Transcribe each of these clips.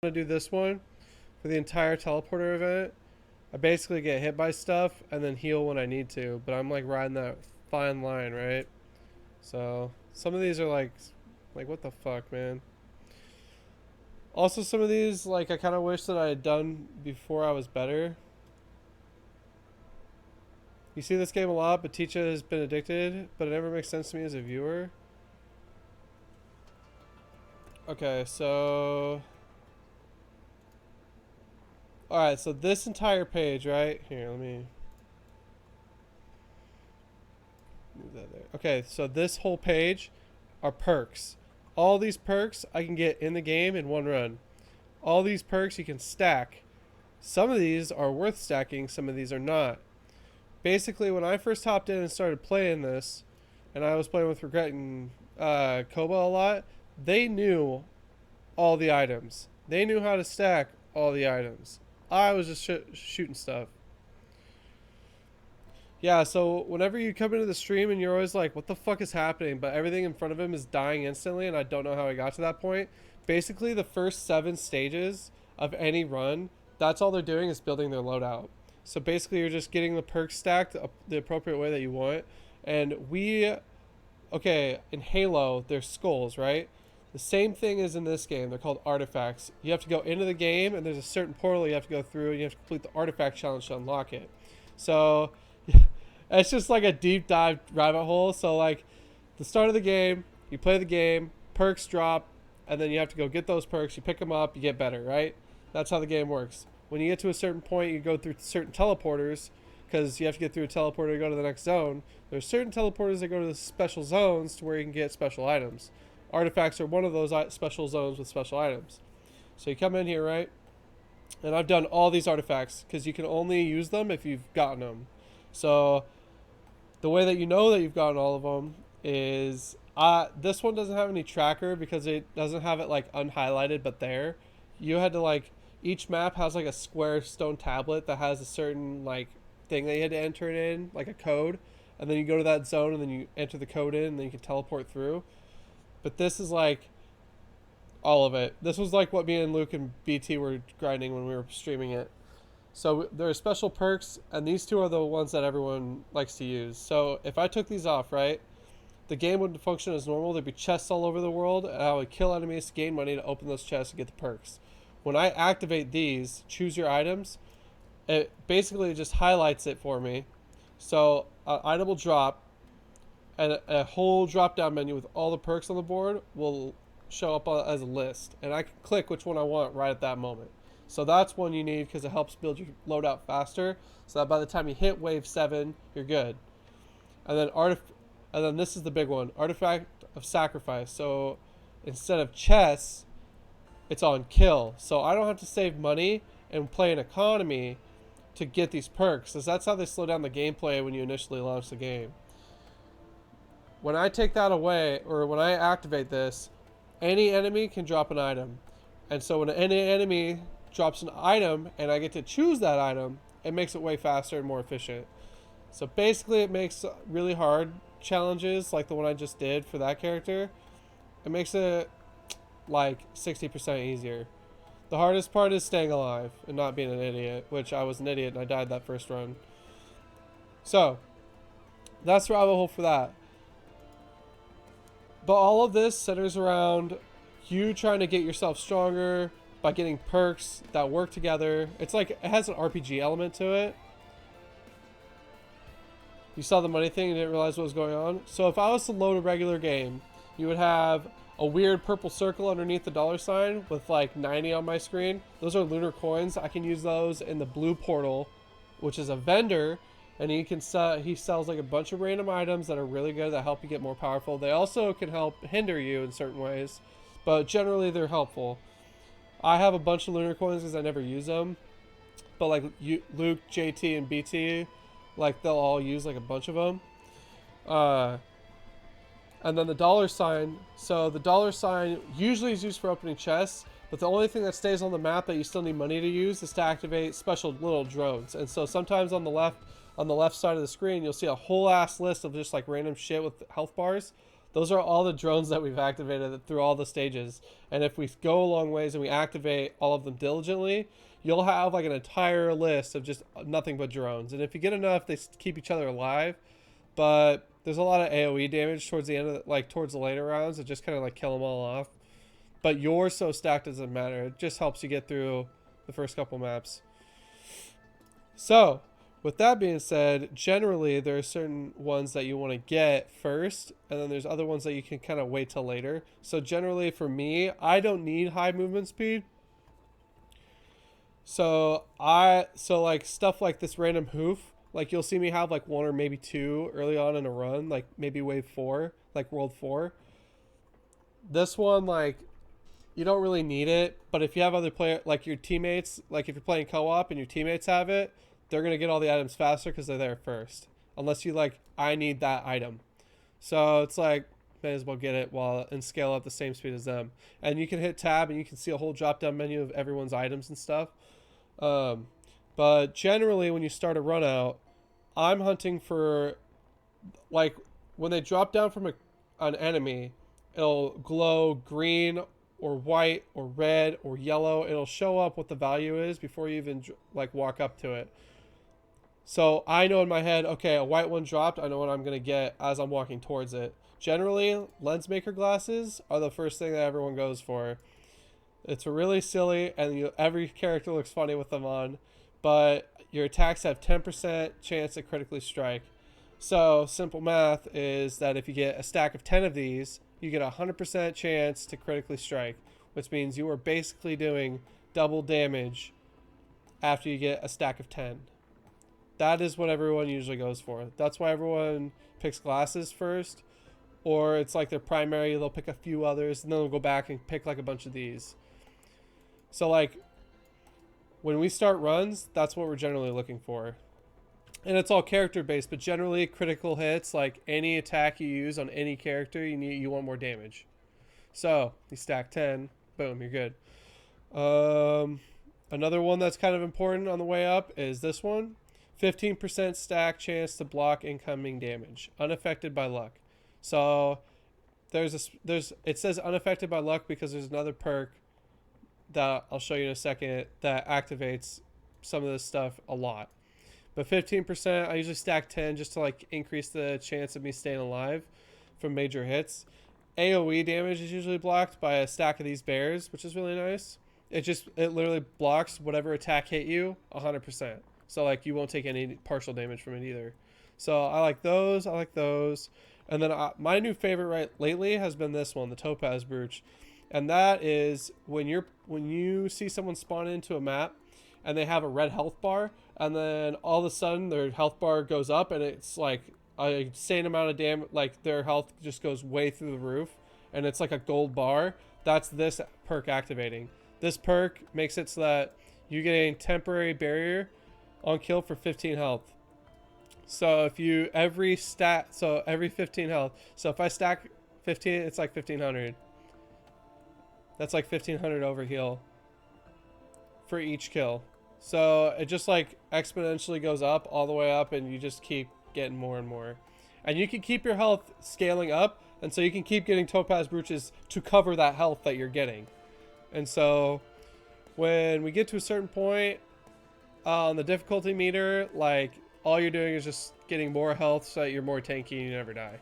to do this one for the entire teleporter event. I basically get hit by stuff and then heal when I need to, but I'm like riding that fine line, right? So some of these are like what the fuck, man. Also, some of these like I kind of wish that I had done before I was better. You see this game a lot, but Ticha has been addicted, but it never makes sense to me as a viewer. Okay, so alright, so this entire page, right? Here, let me move that there. Okay, so this whole page are perks. All these perks I can get in the game in one run. All these perks you can stack. Some of these are worth stacking, some of these are not. Basically, when I first hopped in and started playing this, and I was playing with Regret and Koba a lot, they knew all the items. They knew how to stack all the items. I was just shooting stuff. Yeah, so whenever you come into the stream and you're always like, what the fuck is happening? But everything in front of him is dying instantly, and I don't know how I got to that point. Basically, the first 7 stages of any run, that's all they're doing is building their loadout. So basically, you're just getting the perks stacked the appropriate way that you want. And okay, in Halo, there's skulls, right? The same thing is in this game. They're called artifacts. You have to go into the game, and there's a certain portal you have to go through, and you have to complete the artifact challenge to unlock it. So it's just like a deep dive rabbit hole. So like the start of the game, you play the game, perks drop, and then you have to go get those perks. You pick them up, you get better, right? That's how the game works. When you get to a certain point, you go through certain teleporters because you have to get through a teleporter to go to the next zone. There's certain teleporters that go to the special zones to where you can get special items. Artifacts are one of those special zones with special items. So you come in here, right? And I've done all these artifacts because you can only use them if you've gotten them. So the way that you know that you've gotten all of them is this one doesn't have any tracker because it doesn't have it like unhighlighted, but there you had to like each map has like a square stone tablet that has a certain like thing that you had to enter it in, like a code, and then you go to that zone and then you enter the code in and then you can teleport through. But this is like all of it. This was like what me and Luke and BT were grinding when we were streaming it. So there are special perks, and these two are the ones that everyone likes to use. So if I took these off, right, the game would function as normal. There'd be chests all over the world, and I would kill enemies to gain money to open those chests and get the perks. When I activate these, choose your items, it basically just highlights it for me. So an item will drop, and a whole drop down menu with all the perks on the board will show up as a list, and I can click which one I want right at that moment. So that's one you need because it helps build your loadout faster, so that by the time you hit wave 7, you're good. And then and then this is the big one, artifact of sacrifice. So instead of chests, it's on kill. So I don't have to save money and play an economy to get these perks, because that's how they slow down the gameplay when you initially launch the game. When I take that away, or when I activate this, any enemy can drop an item. And so when any enemy drops an item and I get to choose that item, it makes it way faster and more efficient. So basically it makes really hard challenges like the one I just did for that character, it makes it like 60% easier. The hardest part is staying alive and not being an idiot, which I was an idiot and I died that first run. So that's the rabbit hole for that. But all of this centers around you trying to get yourself stronger by getting perks that work together. It's like it has an RPG element to it. You saw the money thing and didn't realize what was going on. So if I was to load a regular game, you would have a weird purple circle underneath the dollar sign with like 90 on my screen. Those are lunar coins. I can use those in the blue portal, which is a vendor, and he sells like a bunch of random items that are really good that help you get more powerful. They also can help hinder you in certain ways, but generally they're helpful. I have a bunch of lunar coins because I never use them, but like Luke, JT, and BT, like they'll all use like a bunch of them. And then the dollar sign. So the dollar sign usually is used for opening chests, but the only thing that stays on the map that you still need money to use is to activate special little drones. And so sometimes on the left side of the screen, you'll see a whole ass list of just like random shit with health bars. Those are all the drones that we've activated through all the stages. And if we go a long ways and we activate all of them diligently, you'll have like an entire list of just nothing but drones. And if you get enough, they keep each other alive. But there's a lot of AoE damage towards the end of like towards the later rounds that just kind of like kill them all off. But yours so stacked doesn't matter. It just helps you get through the first couple maps. So, with that being said, generally there are certain ones that you want to get first, and then there's other ones that you can kind of wait till later. So generally for me, I don't need high movement speed. So like stuff like this random hoof, like you'll see me have like one or maybe two early on in a run, like maybe wave 4, like world 4. This one, like, you don't really need it, but if you have other player, like your teammates, like if you're playing co-op and your teammates have it, they're going to get all the items faster because they're there first. Unless you like, I need that item. So it's like, may as well get it and scale up the same speed as them. And you can hit tab and you can see a whole drop down menu of everyone's items and stuff. But generally when you start a run out, I'm hunting for, like, when they drop down from an enemy, it'll glow green or white or red or yellow. It'll show up what the value is before you even like walk up to it. So I know in my head, okay, a white one dropped. I know what I'm going to get as I'm walking towards it. Generally, lens maker glasses are the first thing that everyone goes for. It's really silly, and every character looks funny with them on, but your attacks have 10% chance to critically strike. So simple math is that if you get a stack of 10 of these, you get a 100% chance to critically strike, which means you are basically doing double damage after you get a stack of 10. That is what everyone usually goes for. That's why everyone picks glasses first, or it's like their primary. They'll pick a few others, and then they'll go back and pick like a bunch of these. So like, when we start runs, that's what we're generally looking for. And it's all character based, but generally critical hits, like any attack you use on any character, you want more damage. So you stack 10, boom, you're good. Another one that's kind of important on the way up is this one. 15% stack chance to block incoming damage, unaffected by luck. So it says unaffected by luck because there's another perk that I'll show you in a second that activates some of this stuff a lot. But 15%, I usually stack 10 just to like increase the chance of me staying alive from major hits. AoE damage is usually blocked by a stack of these bears, which is really nice. It literally blocks whatever attack hit you 100%. So like you won't take any partial damage from it either. So I like those. And then my new favorite lately has been this one, the Topaz Brooch. And that is when you see someone spawn into a map and they have a red health bar, and then all of a sudden their health bar goes up and it's like a insane amount of damage, like their health just goes way through the roof and it's like a gold bar. That's this perk activating. This perk makes it so that you get a temporary barrier on kill for 15 health. So if you every 15 health. So if I stack 15, it's like 1500. That's like 1500 over heal for each kill. So it just like exponentially goes up all the way up, and you just keep getting more and more. And you can keep your health scaling up, and so you can keep getting Topaz Brooches to cover that health that you're getting. And so when we get to a certain point on the difficulty meter, like all you're doing is just getting more health so that you're more tanky and you never die.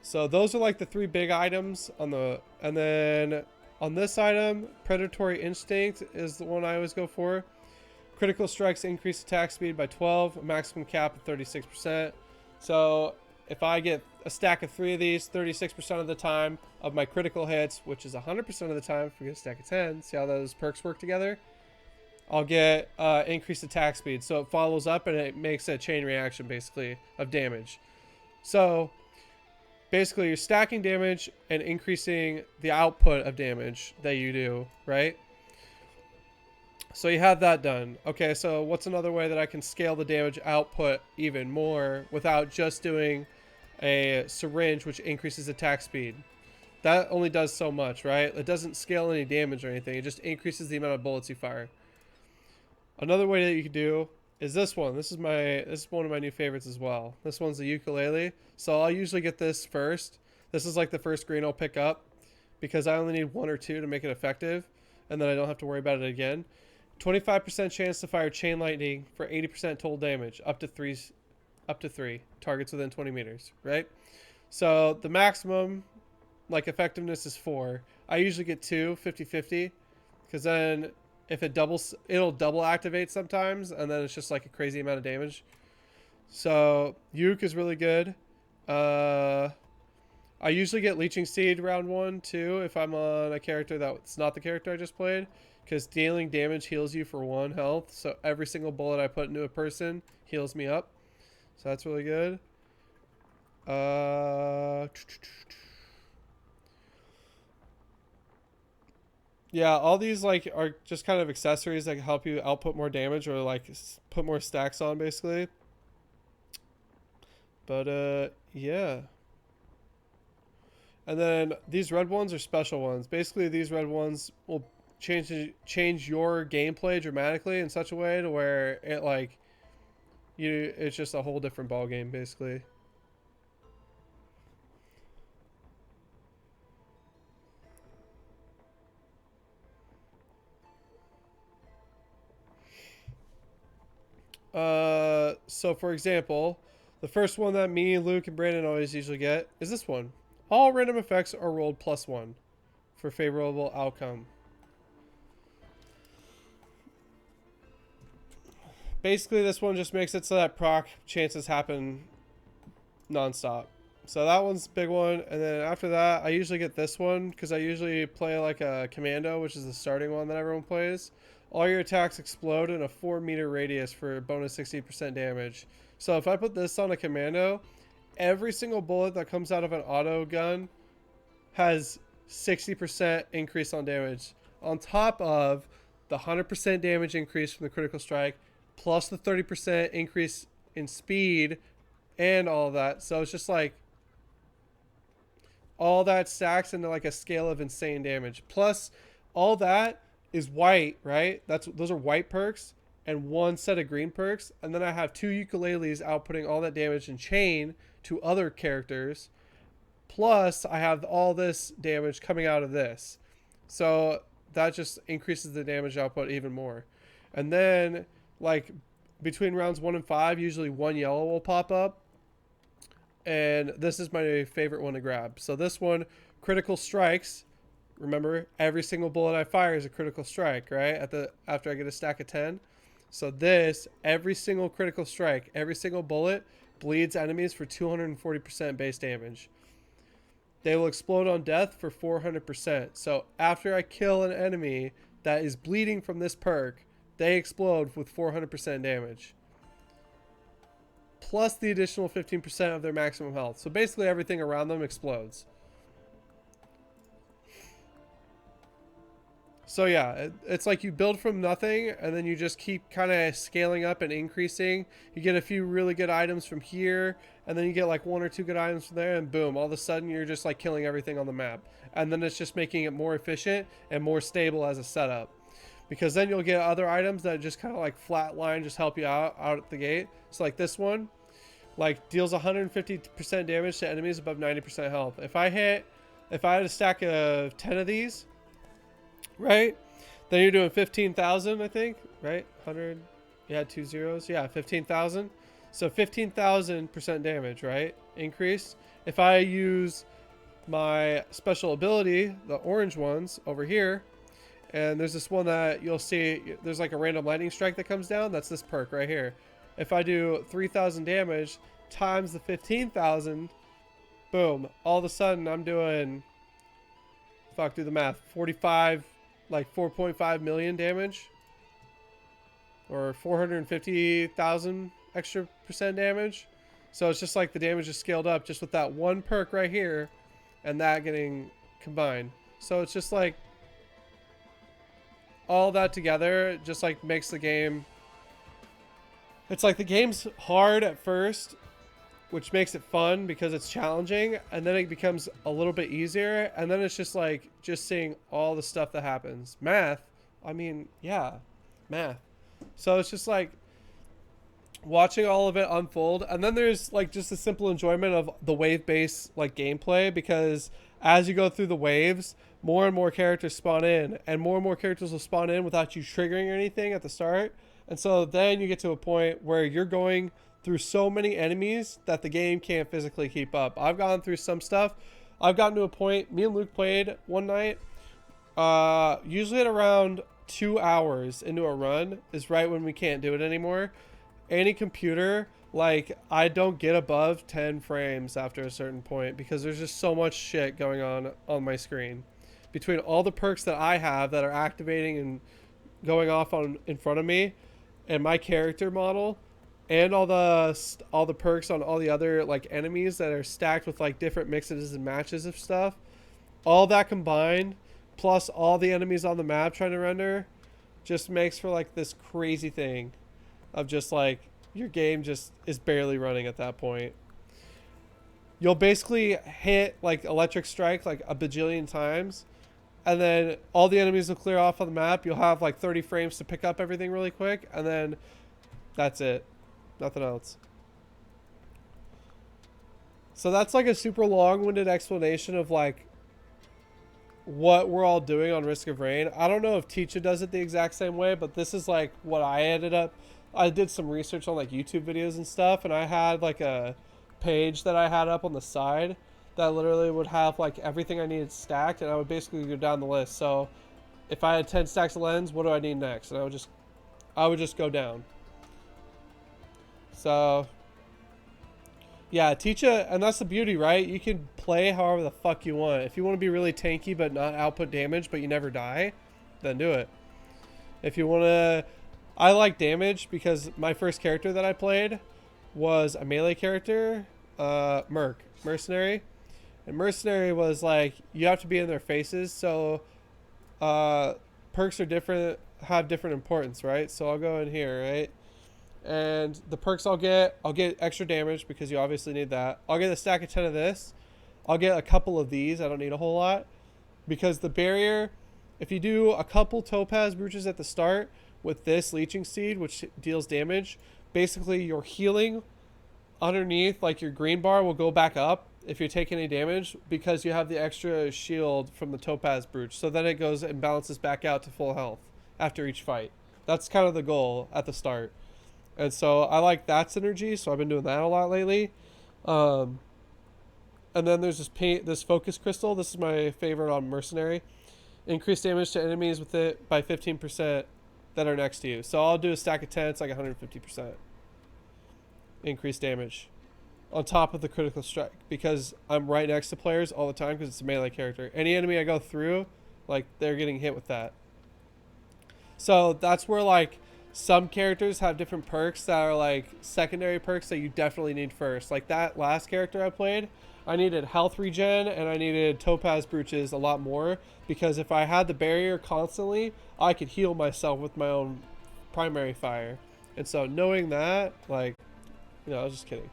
So those are like the 3 big items and then on this item, Predatory Instinct is the one I always go for. Critical strikes increase attack speed by 12, maximum cap of 36%. So if I get a stack of 3 of these, 36% of the time of my critical hits, which is 100% of the time if we get a stack of 10, see how those perks work together? I'll get increased attack speed. So it follows up and it makes a chain reaction basically of damage. So basically you're stacking damage and increasing the output of damage that you do, right? So you have that done. Okay, so what's another way that I can scale the damage output even more without just doing a syringe, which increases attack speed? That only does so much, right? It doesn't scale any damage or anything. It just increases the amount of bullets you fire. Another way that you could do is this one. This is one of my new favorites as well. This one's the ukulele. So I'll usually get this first. This is like the first green I'll pick up because I only need one or two to make it effective, and then I don't have to worry about it again. 25% chance to fire chain lightning for 80% total damage, up to three targets within 20 meters. Right. So the maximum, like, effectiveness is 4. I usually get 2, 50-50, because then if it doubles, it'll double activate sometimes, and then it's just like a crazy amount of damage. So Uke is really good. I usually get Leeching Seed round 1 too if I'm on a character that's not the character I just played, because dealing damage heals you for 1 health. So every single bullet I put into a person heals me up. So that's really good. Yeah, all these like are just kind of accessories that help you output more damage or like put more stacks on basically. But yeah. And then these red ones are special ones. Basically, these red ones will change your gameplay dramatically in such a way to where it like it's just a whole different ball game basically. So for example, the first one that me, Luke, and Brandon always usually get is this one. All random effects are rolled +1 for favorable outcome. Basically, this one just makes it so that proc chances happen nonstop. So that one's a big one. And then after that, I usually get this one because I usually play like a commando, which is the starting one that everyone plays. All your attacks explode in a 4-meter radius for bonus 60% damage. So if I put this on a commando, every single bullet that comes out of an auto gun has 60% increase on damage, on top of the 100% damage increase from the critical strike, plus the 30% increase in speed and all of that. So it's just like all that stacks into like a scale of insane damage. Plus all that is white, right? Those are white perks and 1 set of green perks, and then I have 2 ukuleles outputting all that damage in chain to other characters. Plus I have all this damage coming out of this. So that just increases the damage output even more. And then like between rounds 1 and 5, usually 1 yellow will pop up. And this is my favorite one to grab. So this one, critical strikes. Remember, every single bullet I fire is a critical strike, right? After I get a stack of 10. So this, every single critical strike, every single bullet bleeds enemies for 240% base damage. They will explode on death for 400%. So after I kill an enemy that is bleeding from this perk, they explode with 400% damage. Plus the additional 15% of their maximum health. So basically everything around them explodes. So yeah, it's like you build from nothing and then you just keep kind of scaling up and increasing. You get a few really good items from here, and then you get like 1 or 2 good items from there, and boom, all of a sudden you're just like killing everything on the map. And then it's just making it more efficient and more stable as a setup. Because then you'll get other items that just kind of like flatline, just help you out at the gate. So like this one, like deals 150% damage to enemies above 90% health. If I had a stack of 10 of these, right, then you're doing 15,000, I think, right? 100, you had 2 zeros, yeah, 15,000. So 15,000% damage, right? Increase. If I use my special ability, the orange ones over here, and there's this one that you'll see, there's like a random lightning strike that comes down. That's this perk right here. If I do 3,000 damage times the 15,000, boom, all of a sudden I'm doing, do the math, 45, like 4.5 million damage, or 450,000 extra percent damage. So it's just like the damage is scaled up just with that one perk right here and that getting combined. So it's just like all that together just like makes the game, it's like the game's hard at first, which makes it fun because it's challenging, and then it becomes a little bit easier, and then it's just like just seeing all the stuff that happens. Math, I mean, yeah, math. So it's just like watching all of it unfold, and then there's like just a simple enjoyment of the wave based like gameplay, because as you go through the waves, more and more characters spawn in, and more characters will spawn in without you triggering anything at the start. And so then you get to a point where you're going through so many enemies that the game can't physically keep up. I've gone through some stuff. I've gotten to a point, me and Luke played one night, usually at around 2 hours into a run is right when we can't do it anymore. Any computer, like, I don't get above 10 frames after a certain point because there's just so much shit going on my screen. Between all the perks that I have that are activating and going off on in front of me, and my character model, and all the perks on all the other like enemies that are stacked with like different mixes and matches of stuff, all that combined, plus all the enemies on the map trying to render, just makes for like this crazy thing of just like your game just is barely running at that point. You'll basically hit like electric strike like a bajillion times, and then all the enemies will clear off on the map. You'll have like 30 frames to pick up everything really quick, and then that's it. Nothing else. So that's like a super long-winded explanation of like what we're all doing on Risk of Rain. I don't know if Ticha does it the exact same way, but this is like what I ended up. I did some research on like YouTube videos and stuff, and I had like a page that I had up on the side that literally would have like everything I needed stacked, and I would basically go down the list. So if I had 10 stacks of lens, what do I need next? And I would just go down. So yeah, Ticha, and that's the beauty, right? You can play however the fuck you want. If you want to be really tanky but not output damage but you never die, then do it. If you want to... I like damage because my first character that I played was a melee character, Mercenary. And Mercenary was like, you have to be in their faces, so perks are different, have different importance, right? So I'll go in here, right? And the perks I'll get extra damage because you obviously need that. I'll get a stack of 10 of this. I'll get a couple of these. I don't need a whole lot. Because the barrier, if you do a couple topaz brooches at the start with this leeching seed, which deals damage, basically your healing underneath, like your green bar, will go back up if you take any damage because you have the extra shield from the topaz brooch. So then it goes and balances back out to full health after each fight. That's kind of the goal at the start. And so I like that synergy, so I've been doing that a lot lately. And then there's this focus crystal. This is my favorite on Mercenary. Increase damage to enemies with it by 15% that are next to you. So I'll do a stack of 10, it's like 150%. Increase damage on top of the critical strike because I'm right next to players all the time because it's a melee character. Any enemy I go through, like, they're getting hit with that. So that's where, like, some characters have different perks that are like secondary perks that you definitely need first. Like that last character I played, I needed health regen and I needed topaz brooches a lot more because if I had the barrier constantly, I could heal myself with my own primary fire. And so knowing that, like, I was just kidding.